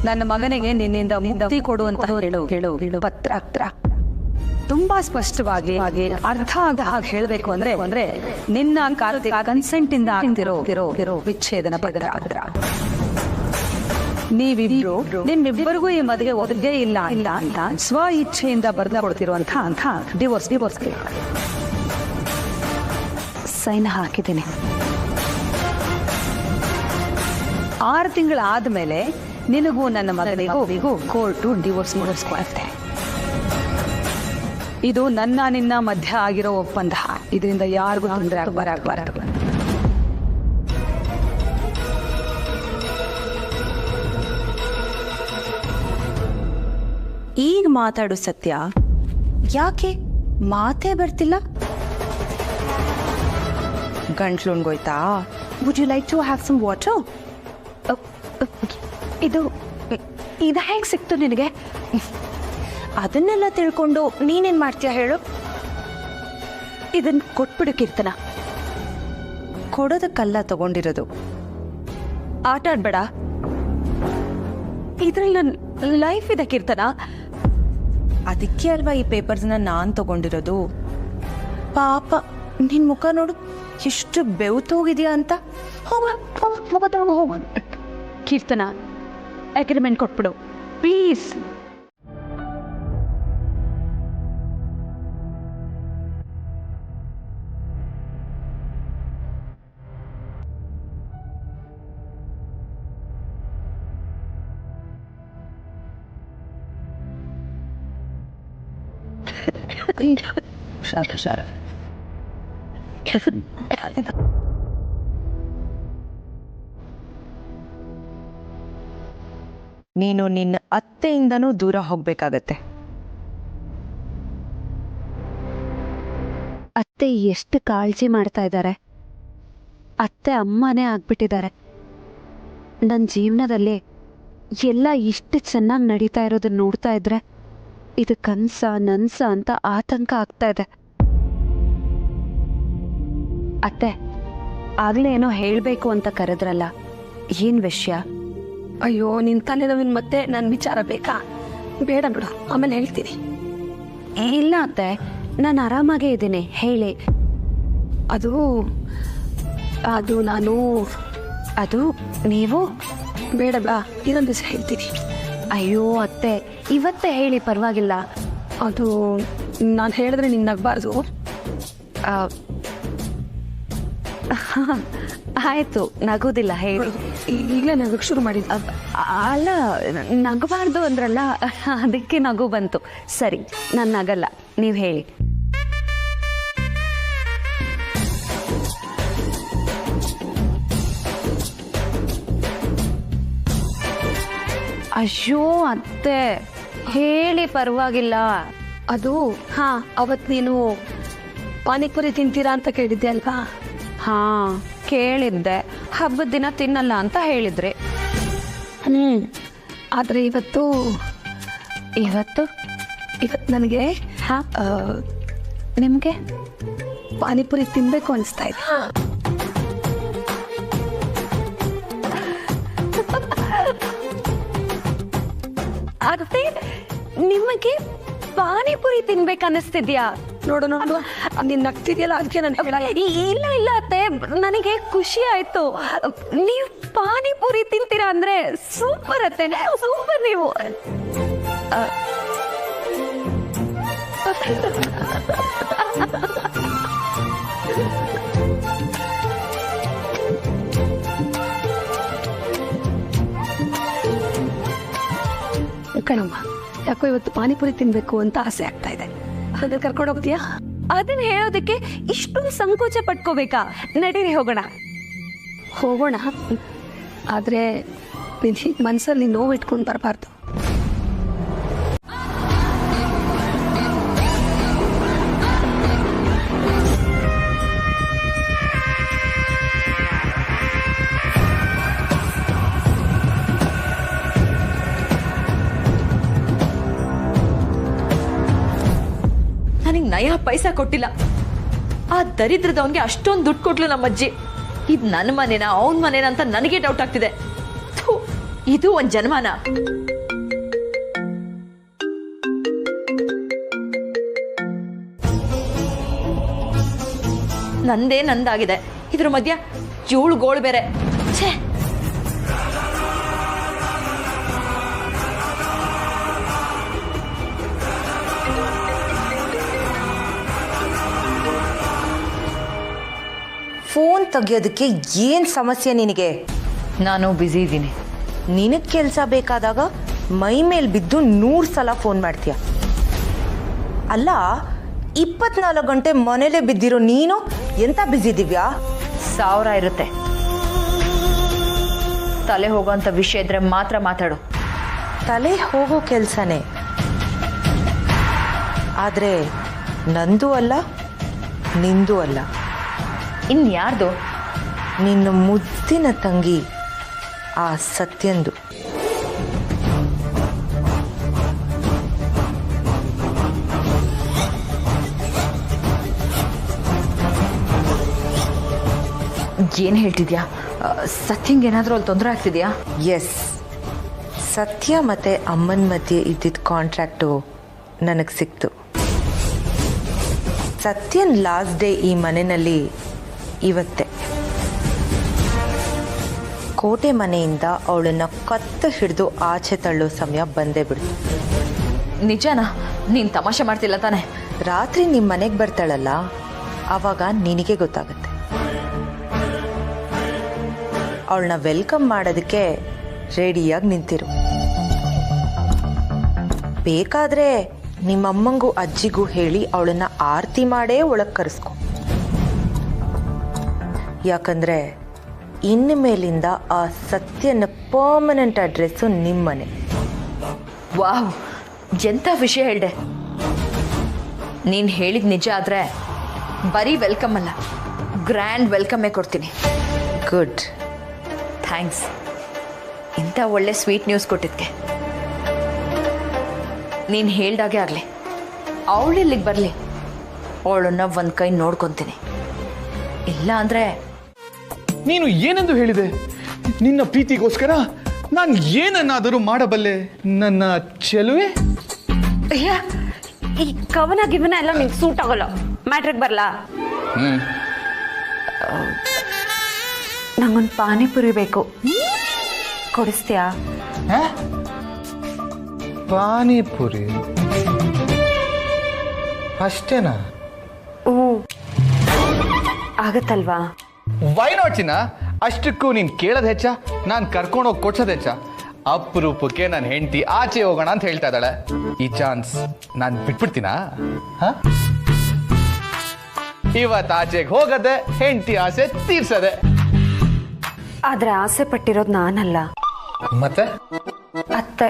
ನನ್ನ ಮಗನಿಗೆ ನಿನ್ನಿಂದ ಮುಕ್ತಿ ಕೊಡುವಂತ ಹೇಳು ಪತ್ರ ತುಂಬಾ ಸ್ಪಷ್ಟವಾಗಿ ಅರ್ಥ ಆಗ ಹಾಗೆ ಹೇಳಬೇಕು ಅಂದ್ರೆ ನಿನ್ನ ಕನ್ಸೆಂಟ್ ಇಂದ ಆಗ್ತಿರೋ ವಿಚ್ಛೇದನ ಪತ್ರ. ನೀವಿಬ್ರು ನಿಮ್ಮಿಬ್ಬರಿಗೂ ಈ ಮದುವೆ ಒದಗೇ ಇಲ್ಲ ಅಂತ ಸ್ವ ಇಚ್ಛೆಯಿಂದ ಬರೆದ ಕೊಡ್ತಿರುವಂತ ಡಿವೋರ್ಸ್ ಸೈನ್ ಹಾಕಿದ್ದೀನಿ. 6 ತಿಂಗಳಾದ್ಮೇಲೆ ನಿನಗೂ ನನ್ನ ಮಗನಿಗೂ ಕೋರ್ಟು ಡಿವೋರ್ಸ್ ಮಾಡಿಸ್ಕೊಳುತ್ತೆ. ಇದು ನಿನ್ನ ಮಧ್ಯ ಆಗಿರೋ ಒಪ್ಪಂದ. ಇದರಿಂದ ಯಾರಿಗೂ ತೊಂದರೆ ಆಗಬಾರದು. ಈಗ ಮಾತಾಡು ಸತ್ಯ. ಯಾಕೆ ಮಾತೇ ಬರ್ತಿಲ್ಲ? ಗಂಟ್ಲು ಉಣ್ಗೋಯ್ತಾ? Would you like to have some water? ಇದು ಹೇಗೆ ಸಿಕ್ತು ನಿನಗೆ? ಅದನ್ನೆಲ್ಲ ತಿಳ್ಕೊಂಡು ನೀನೇನ್ ಮಾಡ್ತೀಯ ಹೇಳು? ಇದನ್ನ ಕೊಟ್ಬಿಡು ಕೀರ್ತನ. ಕೊಡೋದಕ್ಕಲ್ಲ ತಗೊಂಡಿರೋದು. ಆಟ ಆಡ್ಬೇಡ. ಇದ್ರಲ್ಲಿ ನನ್ನ ಲೈಫ್ ಇದೆ ಕೀರ್ತನ. ಅದಕ್ಕೆ ಅಲ್ವಾ ಈ ಪೇಪರ್ಸ್ನ ನಾನು ತಗೊಂಡಿರೋದು. ಪಾಪ ನಿನ್ ಮುಖ ನೋಡು ಎಷ್ಟು ಬೆವ್ತೋಗಿದ್ಯಾ ಅಂತ. ಹೋಗ ಕೀರ್ತನ, ಅಗ್ರಿಮೆಂಟ್ ಕೊಟ್ಬಿಡು ಪ್ಲೀಸ್. ನೀನು ನಿನ್ನ ಅತ್ತೆಯಿಂದನೂ ದೂರ ಹೋಗ್ಬೇಕಾಗತ್ತೆ. ಅತ್ತೆ ಎಷ್ಟು ಕಾಳಜಿ ಮಾಡ್ತಾ ಇದ್ದಾರೆ. ಅತ್ತೆ ಅಮ್ಮನೇ ಆಗ್ಬಿಟ್ಟಿದ್ದಾರೆ. ನನ್ನ ಜೀವನದಲ್ಲಿ ಎಲ್ಲ ಇಷ್ಟು ಚೆನ್ನಾಗಿ ನಡೀತಾ ಇರೋದನ್ನ ನೋಡ್ತಾ ಇದ್ರೆ ಇದು ಕನ್ಸ ನನ್ಸ ಅಂತ ಆತಂಕ ಆಗ್ತಾ ಇದೆ. ಅತ್ತೆ, ಆಗ್ಲೇ ಏನೋ ಹೇಳಬೇಕು ಅಂತ ಕರೆದ್ರಲ್ಲ, ಏನ್ ವಿಷಯ? ಅಯ್ಯೋ, ನಿನ್ ತಲೆನೋವಿನ ಮತ್ತೆ ನನ್ನ ವಿಚಾರ ಬೇಕಾ? ಬೇಡ ಬಿಡು, ಆಮೇಲೆ ಹೇಳ್ತೀನಿ. ಇಲ್ಲ ಅತ್ತೆ, ನಾನು ಆರಾಮಾಗೇ ಇದ್ದೀನಿ, ಹೇಳಿ. ಅದು ನೀವು ಬೇಡ ಬಾ, ಇನ್ನೊಂದು ದಿವಸ ಹೇಳ್ತೀನಿ. ಅಯ್ಯೋ ಅತ್ತೆ, ಇವತ್ತೇ ಹೇಳಿ, ಪರವಾಗಿಲ್ಲ. ಅದು ನಾನು ಹೇಳಿದ್ರೆ ನಿನ್ನ ನಗಬಾರ್ದು. ಆಯ್ತು, ನಗೋದಿಲ್ಲ, ಹೇಳಿ. ಈಗಲೇ ನಗಕ್ಕೆ ಶುರು ಮಾಡಿದ್ದ. ಅಲ್ಲ, ನಗಬಾರ್ದು ಅಂದ್ರಲ್ಲ, ಅದಕ್ಕೆ ನಗು ಬಂತು. ಸರಿ, ನಾನು ನಗಲ್ಲ, ನೀವು ಹೇಳಿ. ಅಯ್ಯೋ ಅತ್ತೆ, ಹೇಳಿ, ಪರವಾಗಿಲ್ಲ. ಅದು ಅವತ್ತು ನೀನು ಪಾನಿಪುರಿ ತಿಂತೀರಾ ಅಂತ ಕೇಳಿದ್ದೆ ಅಲ್ವಾ? ಕೇಳಿದ್ದೆ. ಹಬ್ಬದ ದಿನ ತಿನ್ನಲ್ಲ ಅಂತ ಹೇಳಿದ್ರಿ. ಆದರೆ ಇವತ್ತು ನನಗೆ ನಿಮಗೆ ಪಾನಿಪುರಿ ತಿನ್ಬೇಕು ಅನಿಸ್ತಾ ಇದೆ. ಅತ್ತೆ, ನಿಮಗೆ ಪಾನಿಪುರಿ ತಿನ್ಬೇಕನ್ನಿಸ್ತಿದ್ಯಾ? ನೋಡು ನೀನ್ ನಗ್ತಿದ್ಯಲ್ಲ, ಅದಕ್ಕೆ ನಾನು ಇಲ್ಲ ಅತ್ತೆ, ನನಗೆ ಖುಷಿ ಆಯ್ತು. ನೀವು ಪಾನಿಪುರಿ ತಿಂತೀರಾ ಅಂದ್ರೆ ಸೂಪರ್ ಅತ್ತೆ, ಸೂಪರ್ ನೀವು. ಕಣಮ್ಮ, ಯಾಕೋ ಇವತ್ತು ಪಾನಿಪುರಿ ತಿನ್ಬೇಕು ಅಂತ ಆಸೆ ಆಗ್ತಾ ಇದೆ. ಅದನ್ನ ಕರ್ಕೊಂಡು ಹೋಗ್ತೀಯಾ? ಅದನ್ನ ಹೇಳೋದಕ್ಕೆ ಇಷ್ಟೊಂದು ಸಂಕೋಚ ಪಟ್ಕೋಬೇಕಾ? ನಡೀರಿ, ಹೋಗೋಣ. ಆದ್ರೆ ಮನ್ಸಲ್ಲಿ ನೋವು ಇಟ್ಕೊಂಡು ಬರಬಾರ್ದು. ನನಗೆ ನಯಾ ಪೈಸಾ ಕೊಟ್ಟಿಲ್ಲ. ಆ ದರಿದ್ರದವನ್ಗೆ ಅಷ್ಟೊಂದು ದುಡ್ಡು ಕೊಟ್ಲು ನಮ್ಮಜ್ಜಿ. ಇದು ನನ್ನ ಮನೆನಾ ಅವನ ಮನೆನಾ ಅಂತ ನನಗೆ ಡೌಟ್ ಆಗ್ತಿದೆ. ಇದು ಒಂದ್ ಜನ್ಮನ. ನಂದೇ ನಂದಾಗಿದೆ, ಇದ್ರ ಮಧ್ಯ ಜೂಳು ಗೋಳು ಬೇರೆ. ಛೇ, ಫೋನ್ ತೆಗಿಯೋದಕ್ಕೆ ಏನು ಸಮಸ್ಯೆ ನಿನಗೆ? ನಾನು ಬ್ಯುಸಿ ಇದ್ದೀನಿ. ನಿನಗೆ ಕೆಲಸ ಬೇಕಾದಾಗ ಮೈ ಮೇಲೆ ಬಿದ್ದು 100 ಸಲ ಫೋನ್ ಮಾಡ್ತೀಯ. ಅಲ್ಲ, 24 ಗಂಟೆ ಮನೇಲೇ ಬಿದ್ದಿರೋ ನೀನು ಎಂತ ಬ್ಯುಸಿ ದಿವ್ಯಾ? 1000 ಇರುತ್ತೆ. ತಲೆ ಹೋಗೋಂಥ ವಿಷಯ ಇದ್ರೆ ಮಾತ್ರ ಮಾತಾಡು. ತಲೆ ಹೋಗೋ ಕೆಲಸನೇ, ಆದರೆ ನಂದು ಅಲ್ಲ, ನಿಂದು ಅಲ್ಲ. ಇನ್ಯಾರ್ದು? ನಿನ್ನ ಮುದ್ದಿನ ತಂಗಿ ಆ ಸತ್ಯಂದು. ಏನು ಹೇಳ್ತಿದ್ಯಾ? ಸತ್ಯಂಗೆ ಏನಾದರೂ ಅಲ್ಲಿ ತೊಂದರೆ ಆಗ್ತಿದ್ಯಾ? ಎಸ್, ಸತ್ಯ ಮತ್ತು ಅಮ್ಮನ ಮಧ್ಯೆ ಇದ್ದಿದ್ದ ಕಾಂಟ್ರಾಕ್ಟು ನನಗೆ ಸಿಕ್ತು. ಸತ್ಯನ್ ಲಾಸ್ಟ್ ಡೇ ಈ ಮನೆಯಲ್ಲಿ ಇವತ್ತೇ. ಕೋಟೆ ಮನೆಯಿಂದ ಅವಳನ್ನು ಕತ್ತು ಹಿಡಿದು ಆಚೆ ತಳ್ಳೋ ಸಮಯ ಬಂದೇ ಬಿಡ್ತು. ನಿಜನಾ? ನೀನು ತಮಾಷೆ ಮಾಡ್ತಿಲ್ಲ ತಾನೆ? ರಾತ್ರಿ ನಿಮ್ಮ ಮನೆಗೆ ಬರ್ತಾಳಲ್ಲ, ಆವಾಗ ನಿನಗೆ ಗೊತ್ತಾಗುತ್ತೆ. ಅವಳನ್ನ ವೆಲ್ಕಮ್ ಮಾಡೋದಕ್ಕೆ ರೆಡಿಯಾಗಿ ನಿಂತಿರು. ಬೇಕಾದ್ರೆ ನಿಮ್ಮಮ್ಮಂಗೂ ಅಜ್ಜಿಗೂ ಹೇಳಿ ಅವಳನ್ನ ಆರತಿ ಮಾಡೇ ಒಳಗೆ ಕರೆಸ್ಕೊ. ಯಾಕಂದ್ರೆ ಇನ್ನು ಮೇಲಿಂದ ಆ ಸತ್ಯನ ಪರ್ಮನೆಂಟ್ ಅಡ್ರೆಸ್ಸು ನಿಮ್ಮನೆ. ವಾವ್, ಎಂಥ ವಿಷಯ ಹೇಳ್ದೆ. ನೀನು ಹೇಳಿದ ನಿಜ ಆದರೆ ಬರೀ ವೆಲ್ಕಮ್ ಅಲ್ಲ, ಗ್ರ್ಯಾಂಡ್ ವೆಲ್ಕಮ್ಮೇ ಕೊಡ್ತೀನಿ. ಗುಡ್, ಥ್ಯಾಂಕ್ಸ್ ಇಂಥ ಒಳ್ಳೆ ಸ್ವೀಟ್ ನ್ಯೂಸ್ ಕೊಟ್ಟಿದ್ದಕ್ಕೆ. ನೀನು ಹೇಳ್ದಾಗೆ ಆಗಲಿ, ಅವಳಿಲ್ಲಿಗೆ ಬರಲಿ, ಅವಳನ್ನ ಒಂದು ಕೈ ನೋಡ್ಕೊತೀನಿ. ಇಲ್ಲ ಅಂದರೆ ನೀನು ಏನೆಂದು ಹೇಳಿದೆ? ನಿನ್ನ ಪ್ರೀತಿಗೋಸ್ಕರ ನಾನು ಏನನ್ನಾದರೂ ಮಾಡಬಲ್ಲೆ ನನ್ನ ಚೆಲುವೆ. ಅಯ್ಯ, ಈ ಕವನ ಗಿವನ ಎಲ್ಲ ನಿಂಗೆ ಸೂಟ್ ಆಗೋಲ್ಲ. ಮ್ಯಾಟ್ರಿಗೆ ಬರಲಾ? ನಂಗೊಂದು ಪಾನಿಪುರಿ ಬೇಕು, ಕೊಡಿಸ್ತೀಯಾ? ಪಾನಿಪುರಿ ಅಷ್ಟೇನಾ? ಆಗತ್ತಲ್ವಾ? ವೈ ನಾಟ್ ಚಿನ್ನ? ಅಷ್ಟಕ್ಕೂ ನೀನು ಕೇಳೋದು ಹೆಚ್ಚ, ನಾನು ಕರ್ಕೊಂಡೋಗಿ ಕೊಡ್ಸೋದು ಹೆಚ್ಚ. ಅಪರೂಪಕ್ಕೆ ನನ್ನ ಹೆಂಡತಿ ಆಚೆ ಹೋಗೋಣ ಅಂತ ಹೇಳ್ತಾ ಇದ್ದಾಳೆ. ಈ ಚಾನ್ಸ್ ನಾನು ಬಿಟ್ಬಿಡ್ತೀನಾ? ಇವತ್ತು ಆಚೆಗೆ ಹೋಗದೆ, ಹೆಂಡತಿ ಆಸೆ ತೀರ್ಸದೆ. ಆದ್ರೆ ಆಸೆ ಪಟ್ಟಿರೋದು ನಾನಲ್ಲ, ಮತ್ತೆ ಅತ್ತೆ.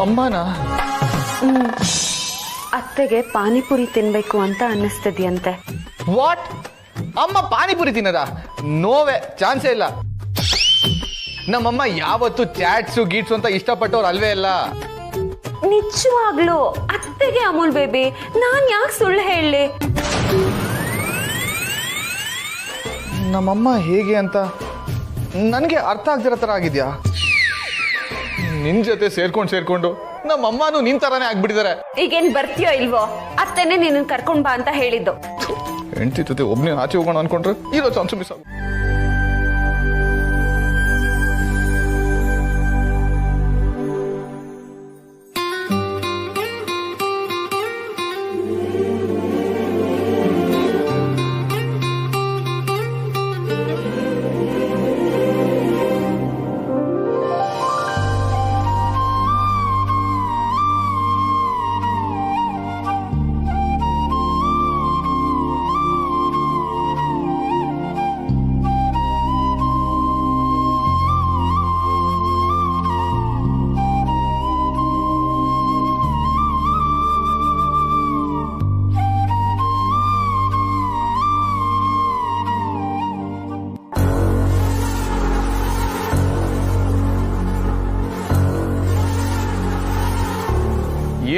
ಅಮ್ಮನ? ಅತ್ತೆಗೆ ಪಾನಿಪುರಿ ತಿನ್ಬೇಕು ಅಂತ ಅನ್ನಿಸ್ತಿದ್ಯಂತೆ. ವಾಟ್? ಅಮ್ಮ ಪಾನಿಪುರಿ ತಿನ್ನದ? ನೋವೇ, ಚಾನ್ಸೇ ಇಲ್ಲ. ನಮ್ಮಮ್ಮ ಯಾವತ್ತು ಚಾಟ್ಸು ಗೀಟ್ಸು ಅಂತ ಇಷ್ಟಪಟ್ಟವ್ರು ಅಲ್ವೇ ಇಲ್ಲ. ನಿಜವಾಗ್ಲು ಅತ್ತೆಗೆ ಅಮೂಲ್ ಬೇಬಿ, ನಾನ್ ಯಾಕೆ ಸುಳ್ಳು ಹೇಳಲಿ? ನಮ್ಮಮ್ಮ ಹೇಗೆ ಅಂತ ನನಗೆ ಅರ್ಥ ಆಗ್ದಿರೋ ಥರ ಆಗಿದ್ಯಾ? ನಿನ್ ಜೊತೆ ಸೇರ್ಕೊಂಡು ನಮ್ಮಮ್ಮನೂ ನಿನ್ ತರಾನೇ ಆಗ್ಬಿಟ್ಟಿದ್ದಾರೆ. ಈಗೇನ್ ಬರ್ತೀಯೋ ಇಲ್ವೋ? ಅತ್ತೆನೆ ನಿನ್ನ ಕರ್ಕೊಂಡ್ ಬಾ ಅಂತ ಹೇಳಿದ್ದು. ಹೆಂಡತಿ ಜೊತೆ ಒಬ್ಬನೇ ಆಚೆ ಹೋಗೋಣ ಅನ್ಕೊಂಡ್ರೆ ಇರೋ ಚಾನ್ಸು ಮಿಸ್ ಆಗ.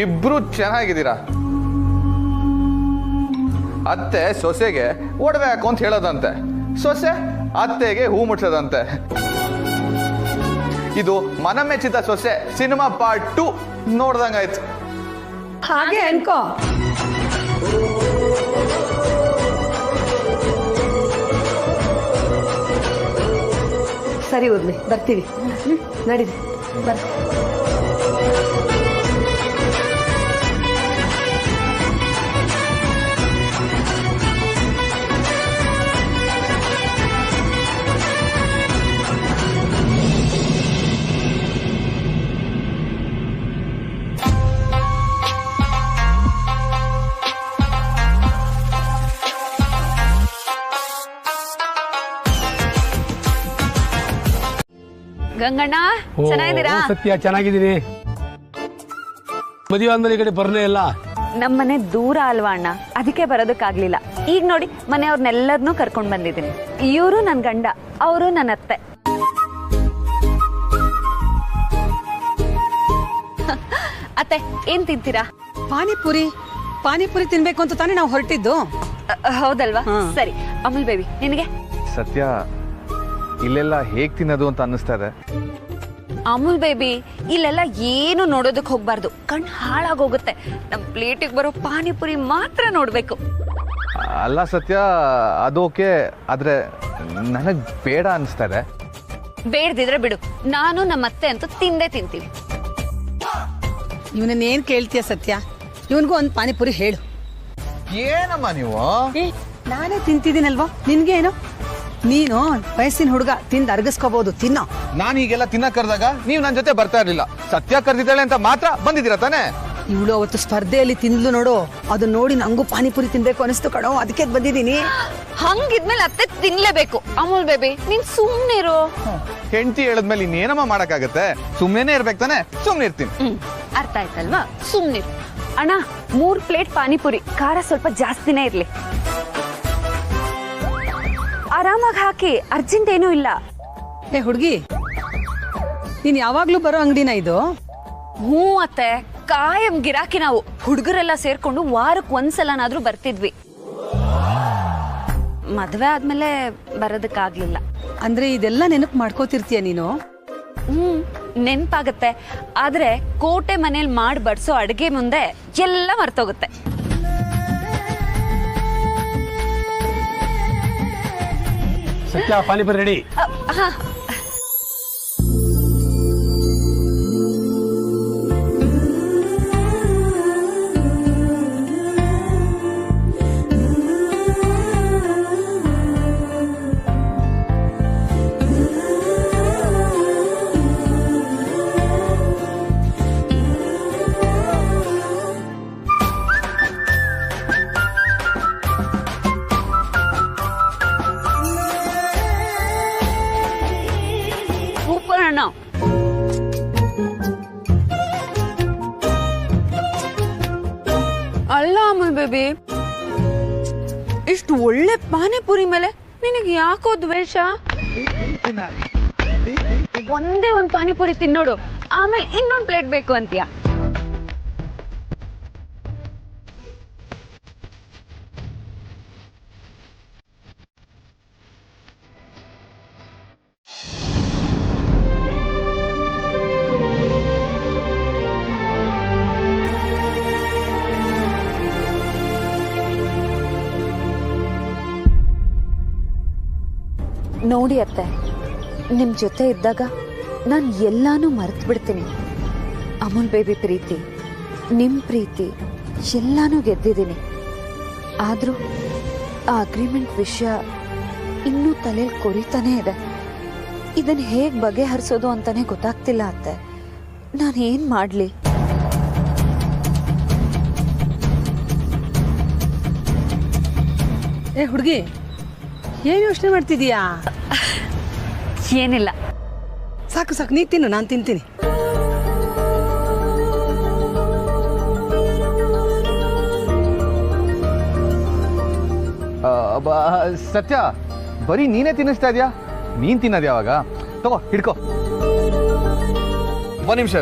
ಇಬ್ರು ಚೆನ್ನಾಗಿದ್ದೀರಾ. ಅತ್ತೆ ಸೊಸೆಗೆ ಒಡವೆ ಹಾಕು ಅಂತ ಹೇಳೋದಂತೆ, ಸೊಸೆ ಅತ್ತೆಗೆ ಹೂ ಮುಟ್ಸೋದಂತೆ. ಇದು ಮನಮೆಚ್ಚಿದ ಸೊಸೆ ಸಿನಿಮಾ ಪಾರ್ಟ್ 2 ನೋಡ್ದಂಗಾಯ್ತು. ಹಾಗೆ ಅನ್ಕೋ. ಸರಿ ಉರ್ಮಿ, ಬರ್ತೀವಿ. ನಡೀರಿ, ಬರ್ರಿ. ಗಂಗಣ್ಣ ಚೆನ್ನಾಗಿದ್ದೀರಾ? ಸತ್ಯ ಚೆನ್ನಾಗಿದ್ದೀನಿ. ಮದುವೆ ಆದ್ಮೇಲೆ ಈ ಕಡೆ ಬರಲೇ ಇಲ್ಲ. ನಮ್ಮನೆ ದೂರ ಅಲ್ವಾ ಅಣ್ಣ, ಅದಕ್ಕೆ ಬರೋದಕ್ಕಾಗ್ಲಿಲ್ಲ. ಈಗ ನೋಡಿ ಮನೆಯವ್ರನ್ನೆಲ್ಲರನ್ನೂ ಕರ್ಕೊಂಡ್ ಬಂದಿದ್ದೀನಿ. ಇವರು ನನ್ನ ಗಂಡ, ಅವರು ನನ್ನ ಅತ್ತೆ. ಅತ್ತೆ ಏನ್ ತಿಂತೀರಾ? ಪಾನಿಪುರಿ ತಿನ್ಬೇಕು ಅಂತ ತಾನೇ ನಾವು ಹೊರಟಿದ್ದು. ಹೌದಲ್ವಾ? ಸರಿ. ಅಮೂಲ್ ಬೇಬಿ ನಿನಗೆ? ಸತ್ಯ, ಇಲ್ಲೆಲ್ಲ ಹೇಗ್ ತಿನ್ನೋದು ಅಂತ ಅನ್ನಿಸ್ತಾ ಇದೆ. ಅಮೂಲ್ ಬೇಬಿ ಇಲ್ಲೆಲ್ಲ ಏನು ನೋಡೋದಕ್ಕೆ ಹೋಗ್ಬಾರ್ದು, ಕಣ್ ಹಾಳಾಗೋಗುತ್ತೆ. ನಮ್ ಪ್ಲೇಟಿಗೆ ಬರೋ ಪಾನಿಪುರಿ ಮಾತ್ರ ನೋಡ್ಬೇಕು. ಅಲ್ಲ ಸತ್ಯ, ಅದು ಓಕೆ, ಆದ್ರೆ ನನಗ್ ಬೇಡ ಅನಿಸ್ತಾ ಇದೆ. ಬೇಡದಿದ್ರೆ ಬಿಡು, ನಾನು ನಮ್ಮ ಅತ್ತೆ ಅಂತೂ ತಿಂದೇ ತಿಂತೀವಿ. ಇವನನ್ನ ಏನ್ ಕೇಳ್ತೀಯ ಸತ್ಯ? ಇವನ್ಗೂ ಒಂದ್ ಪಾನಿಪುರಿ ಹೇಳು. ಏನಮ್ಮ ನೀವು? ನಾನೇ ತಿಂತಿದ್ದೀನಲ್ವಾ, ನಿನ್ಗೆ ಏನು? ನೀನು ವಯಸ್ಸಿನ ಹುಡುಗ, ತಿಂದು ಅರ್ಗಿಸ್ಕೋಬಹುದು, ತಿನ್ನೋ. ನಾನು ಈಗೆಲ್ಲ ತಿನ್ನಕ್ ಕರೆದಾಗ ನೀವು ನನ್ನ ಜೊತೆ ಬರ್ತಾ ಇರ್ಲಿಲ್ಲ. ಸತ್ಯ ಕರೆದಿದ್ದಾಳೆ ಅಂತ ಮಾತ್ರ ಬಂದಿದ್ದೀರಾ ತಾನೇ? ಇವಳು ಅವತ್ತು ಸ್ಪರ್ಧೆಯಲ್ಲಿ ತಿಂದ್ಲು ನೋಡು, ಅದು ನೋಡಿ ನಂಗೂ ಪಾನಿಪುರಿ ತಿನ್ಬೇಕು ಅನಿಸ್ತು ಕಣೋ, ಅದಕ್ಕೆ ಬಂದಿದ್ದೀನಿ. ಹಂಗಿದ್ಮೇಲೆ ಅತ್ತೆ ತಿನ್ಲೇಬೇಕು. ಅಮೂಲ್ ಬೇಬಿ ನೀನ್ ಸುಮ್ನೆ ಇರು. ಹೆಂಡತಿ ಹೇಳದ್ಮೇಲೆ ಇನ್ನೇನಮ್ಮ ಮಾಡಕ್ಕಾಗತ್ತೆ? ಸುಮ್ನೆ ಇರ್ಬೇಕು ತಾನೆ? ಸುಮ್ನೆ ಇರ್ತೀನಿ. ಅರ್ಥ ಆಯ್ತಲ್ವಾ? ಸುಮ್ನಿರು. ಅಣ್ಣ 3 ಪ್ಲೇಟ್ ಪಾನಿಪುರಿ, ಖಾರ ಸ್ವಲ್ಪ ಜಾಸ್ತಿನೇ ಇರ್ಲಿ. ಆರಾಮಾಗಿ ಹಾಕಿ, ಅರ್ಜೆಂಟ್ ಏನೂ ಇಲ್ಲ. ಏ ಹುಡುಗಿ, ನೀನ್ ಯಾವಾಗ್ಲೂ ಬರೋ ಅಂಗಡಿನ ಇದು? ಹ್ಞೂ ಅತ್ತೆ, ಕಾಯಂ ಗಿರಾಕಿ ನಾವು. ಹುಡುಗರೆಲ್ಲ ಸೇರ್ಕೊಂಡು ವಾರಕ್ಕೆ ಒಂದ್ಸಲನಾದ್ರೂ ಬರ್ತಿದ್ವಿ. ಮದ್ವೆ ಆದ್ಮೇಲೆ ಬರೋದಕ್ಕಾಗ್ಲಿಲ್ಲ. ಅಂದ್ರೆ ಇದೆಲ್ಲ ನೆನಪು ಮಾಡ್ಕೋತಿರ್ತೀಯ ನೀನು? ನೆನ್ಪಾಗತ್ತೆ, ಆದ್ರೆ ಕೋಟೆ ಮನೇಲಿ ಮಾಡಿ ಬಡ್ಸೋ ಅಡ್ಗೆ ಮುಂದೆ ಎಲ್ಲ ಮರ್ತೋಗುತ್ತೆ. ಸತ್ಯ, ಪಾನಿಪುರಿ ರೆಡಿ. ಅಲ್ಲ ಅಮೂಲ್ ಬೇಬಿ, ಇಷ್ಟು ಒಳ್ಳೆ ಪಾನಿಪುರಿ ಮೇಲೆ ನಿನಗೆ ಯಾಕೋ ದ್ವೇಷ? ಒಂದೇ ಒಂದ್ ಪಾನಿಪುರಿ ತಿನ್ನೋಡು, ಆಮೇಲೆ ಇನ್ನೊಂದ್ ಪ್ಲೇಟ್ ಬೇಕು ಅಂತೀಯ. ನೋಡಿ ಅತ್ತೆ, ನಿಮ್ ಜೊತೆ ಇದ್ದಾಗ ನಾನು ಎಲ್ಲಾನು ಮರೆತು ಬಿಡ್ತೀನಿ. ಅಮೂಲ್ ಬೇಬಿ ಪ್ರೀತಿ, ನಿಮ್ ಪ್ರೀತಿ ಎಲ್ಲಾನು ಗೆದ್ದಿದ್ದೀನಿ. ಆದ್ರೂ ಆ ಅಗ್ರಿಮೆಂಟ್ ವಿಷಯ ಇನ್ನೂ ತಲೆಯಲ್ಲಿ ಕೊರಿತಾನೇ ಇದೆ. ಇದನ್ನ ಹೇಗ್ ಬಗೆಹರಿಸೋದು ಅಂತಾನೆ ಗೊತ್ತಾಗ್ತಿಲ್ಲ ಅತ್ತೆ. ನಾನು ಏನ್ ಮಾಡ್ಲಿ? ಏ ಹುಡುಗಿ, ಏನ್ ಯೋಚನೆ ಮಾಡ್ತಿದೀಯಾ? ಏನಿಲ್ಲ. ಸಾಕು ಸಾಕು, ನೀ ತಿನ್ನು, ನಾನು ತಿಂತೀನಿ. ಸತ್ಯ, ಬರೀ ನೀನೇ ತಿನ್ನಿಸ್ತಾ ಇದೆಯಾ? ನೀನ್ ತಿನ್ನೋದು ಯಾವಾಗ? ತಗೋ, ಹಿಡ್ಕೋ. ಒಂದ್ ನಿಮಿಷ.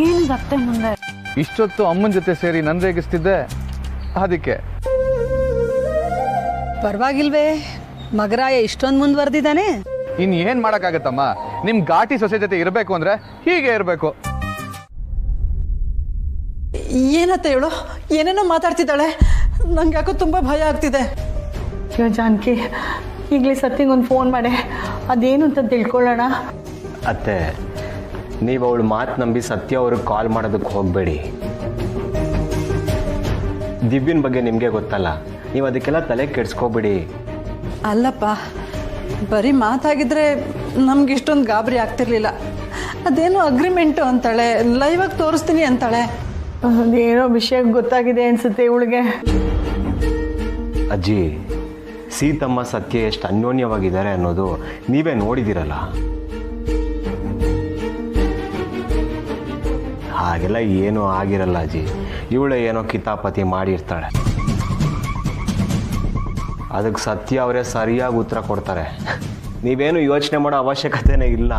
ಏನಿದೆ ಮುಂದೆ? ಇಷ್ಟೊತ್ತು ಅಮ್ಮನ ಜೊತೆ ಸೇರಿ ನನ್ ರೇಗಿಸ್ತಿದ್ದೆ, ಅದಕ್ಕೆ. ಪರವಾಗಿಲ್ವೇ, ಮಗರಾಯ ಇಷ್ಟೊಂದು ಮುಂದುವರೆದಿದ್ದಾನೆ. ಇನ್ ಏನ್ ಮಾಡಕ್ಕಾಗತ್ತಮ್ಮ? ನಿಮ್ ಘಾಟಿ ಸೊಸೆ ಜೊತೆ ಇರ್ಬೇಕು ಅಂದ್ರೆ ಹೀಗೆ ಇರ್ಬೇಕು. ಏನತ್ತ ಹೇಳು, ಏನೇನೋ ಮಾತಾಡ್ತಿದ್ದಾಳೆ. ನಂಗೆ ಯಾಕೋ ತುಂಬ ಭಯ ಆಗ್ತಿದೆ. ಜಾನಕಿ, ಈಗಲೇ ಸತ್ತಿಗೊಂದು ಫೋನ್ ಮಾಡೆ, ಅದೇನು ಅಂತ ತಿಳ್ಕೊಳ್ಳೋಣ. ಅತ್ತೆ, ನೀವು ಅವಳು ಮಾತು ನಂಬಿ ಸತ್ಯ ಅವ್ರಿಗೆ ಕಾಲ್ ಮಾಡೋದಕ್ಕೆ ಹೋಗಬೇಡಿ. ದಿವ್ಯನ ಬಗ್ಗೆ ನಿಮಗೆ ಗೊತ್ತಲ್ಲ, ನೀವು ಅದಕ್ಕೆಲ್ಲ ತಲೆ ಕೆಡ್ಸ್ಕೋಬೇಡಿ. ಅಲ್ಲಪ್ಪ, ಬರೀ ಮಾತಾಗಿದ್ರೆ ನಮ್ಗೆ ಇಷ್ಟೊಂದು ಗಾಬರಿ ಆಗ್ತಿರ್ಲಿಲ್ಲ. ಅದೇನೋ ಅಗ್ರಿಮೆಂಟು ಅಂತಾಳೆ, ಲೈವಾಗಿ ತೋರಿಸ್ತೀನಿ ಅಂತಾಳೆ. ಅದೇನೋ ವಿಷಯ ಗೊತ್ತಾಗಿದೆ ಅನ್ಸುತ್ತೆ ಇವಳಿಗೆ. ಅಜ್ಜಿ, ಸೀತಮ್ಮ ಸತ್ಯ ಎಷ್ಟು ಅನ್ಯೋನ್ಯವಾಗಿದ್ದಾರೆ ಅನ್ನೋದು ನೀವೇ ನೋಡಿದಿರಲ್ಲ. ಹಾಗೆಲ್ಲ ಏನೂ ಆಗಿರಲ್ಲ ಅಜ್ಜಿ. ಇವಳೇ ಏನೋ ಕಿತಾಪತಿ ಮಾಡಿರ್ತಾಳೆ. ಅದಕ್ಕೆ ಸತ್ಯ ಅವರೇ ಸರಿಯಾಗಿ ಉತ್ತರ ಕೊಡ್ತಾರೆ. ನೀವೇನು ಯೋಚನೆ ಮಾಡೋ ಅವಶ್ಯಕತೆನೇ ಇಲ್ಲ.